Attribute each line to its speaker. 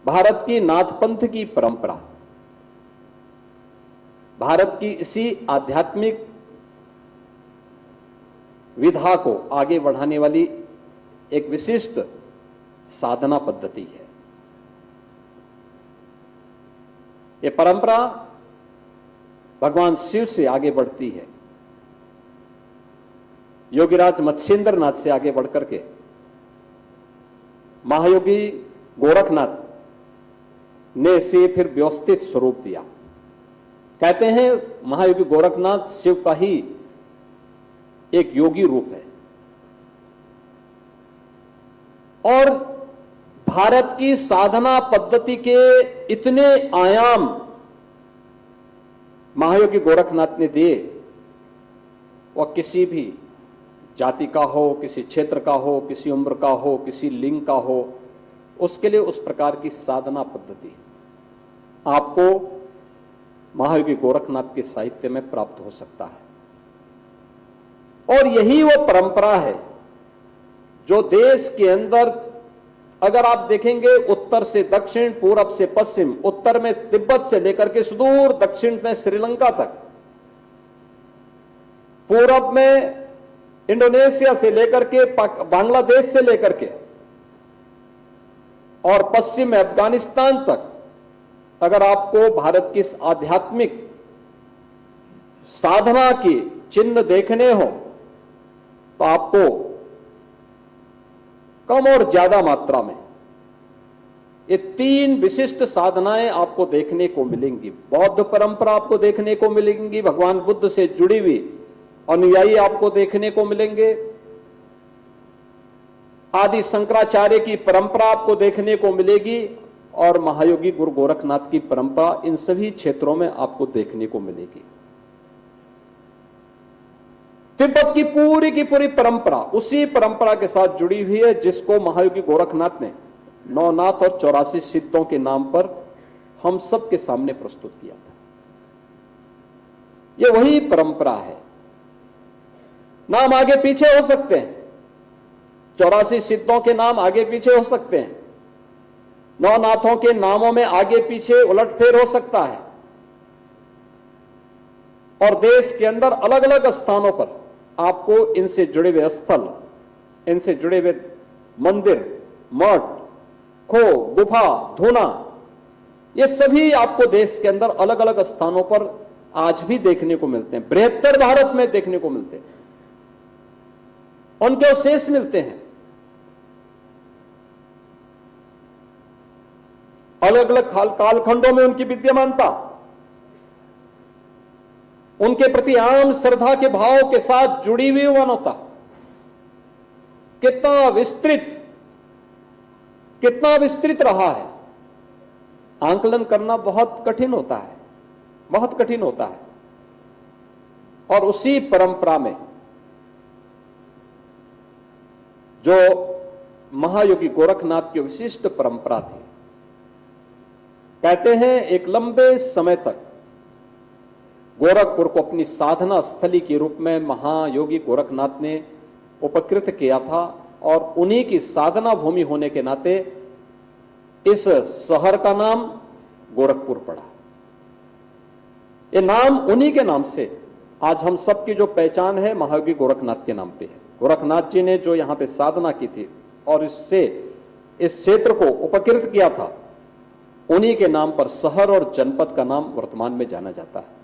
Speaker 1: भारत की नाथपंथ की परंपरा, भारत की इसी आध्यात्मिक विधा को आगे बढ़ाने वाली एक विशिष्ट साधना पद्धति है। यह परंपरा भगवान शिव से आगे बढ़ती है, योगीराज मत्स्येंद्र नाथ से आगे बढ़कर के महायोगी गोरखनाथ ने इसे फिर व्यवस्थित स्वरूप दिया। कहते हैं महायोगी गोरखनाथ शिव का ही एक योगी रूप है और भारत की साधना पद्धति के इतने आयाम महायोगी गोरखनाथ ने दिए, वह किसी भी जाति का हो, किसी क्षेत्र का हो, किसी उम्र का हो, किसी लिंग का हो, उसके लिए उस प्रकार की साधना पद्धति आपको महायोगी गोरखनाथ के साहित्य में प्राप्त हो सकता है। और यही वो परंपरा है जो देश के अंदर, अगर आप देखेंगे उत्तर से दक्षिण, पूरब से पश्चिम, उत्तर में तिब्बत से लेकर के सुदूर दक्षिण में श्रीलंका तक, पूरब में इंडोनेशिया से लेकर के बांग्लादेश से लेकर के और पश्चिम में अफगानिस्तान तक, अगर आपको भारत की आध्यात्मिक साधना की चिन्ह देखने हो तो आपको कम और ज्यादा मात्रा में ये तीन विशिष्ट साधनाएं आपको देखने को मिलेंगी। बौद्ध परंपरा आपको देखने को मिलेंगी, भगवान बुद्ध से जुड़ी हुई अनुयायी आपको देखने को मिलेंगे, आदि शंकराचार्य की परंपरा आपको देखने को मिलेगी और महायोगी गुरु गोरखनाथ की परंपरा इन सभी क्षेत्रों में आपको देखने को मिलेगी। तिब्बत की पूरी परंपरा उसी परंपरा के साथ जुड़ी हुई है जिसको महायोगी गोरखनाथ ने नौनाथ और 84 सिद्धों के नाम पर हम सब के सामने प्रस्तुत किया था। यह वही परंपरा है। नाम आगे पीछे हो सकते हैं, 84 सिद्धों के नाम आगे पीछे हो सकते हैं, नौनाथों के नामों में आगे पीछे उलटफेर हो सकता है और देश के अंदर अलग अलग स्थानों पर आपको इनसे जुड़े हुए स्थल, इनसे जुड़े हुए मंदिर, मठ, खो, गुफा, धूना, ये सभी आपको देश के अंदर अलग अलग स्थानों पर आज भी देखने को मिलते हैं। बृहत्तर भारत में देखने को मिलते हैं, उनके अवशेष मिलते हैं। अलग अलग कालखंडों में उनकी विद्यमानता, उनके प्रति आम श्रद्धा के भाव के साथ जुड़ी हुई मानवता कितना विस्तृत रहा है, आंकलन करना बहुत कठिन होता है, बहुत कठिन होता है। और उसी परंपरा में जो महायोगी गोरखनाथ की विशिष्ट परंपरा थी, कहते हैं एक लंबे समय तक गोरखपुर को अपनी साधना स्थली के रूप में महायोगी गोरखनाथ ने उपकृत किया था और उन्हीं की साधना भूमि होने के नाते इस शहर का नाम गोरखपुर पड़ा। ये नाम उन्हीं के नाम से आज हम सबकी जो पहचान है महायोगी गोरखनाथ के नाम पे है। गोरखनाथ जी ने जो यहां पे साधना की थी और इससे इस क्षेत्र को उपकृत किया था, उन्हीं के नाम पर शहर और जनपद का नाम वर्तमान में जाना जाता है।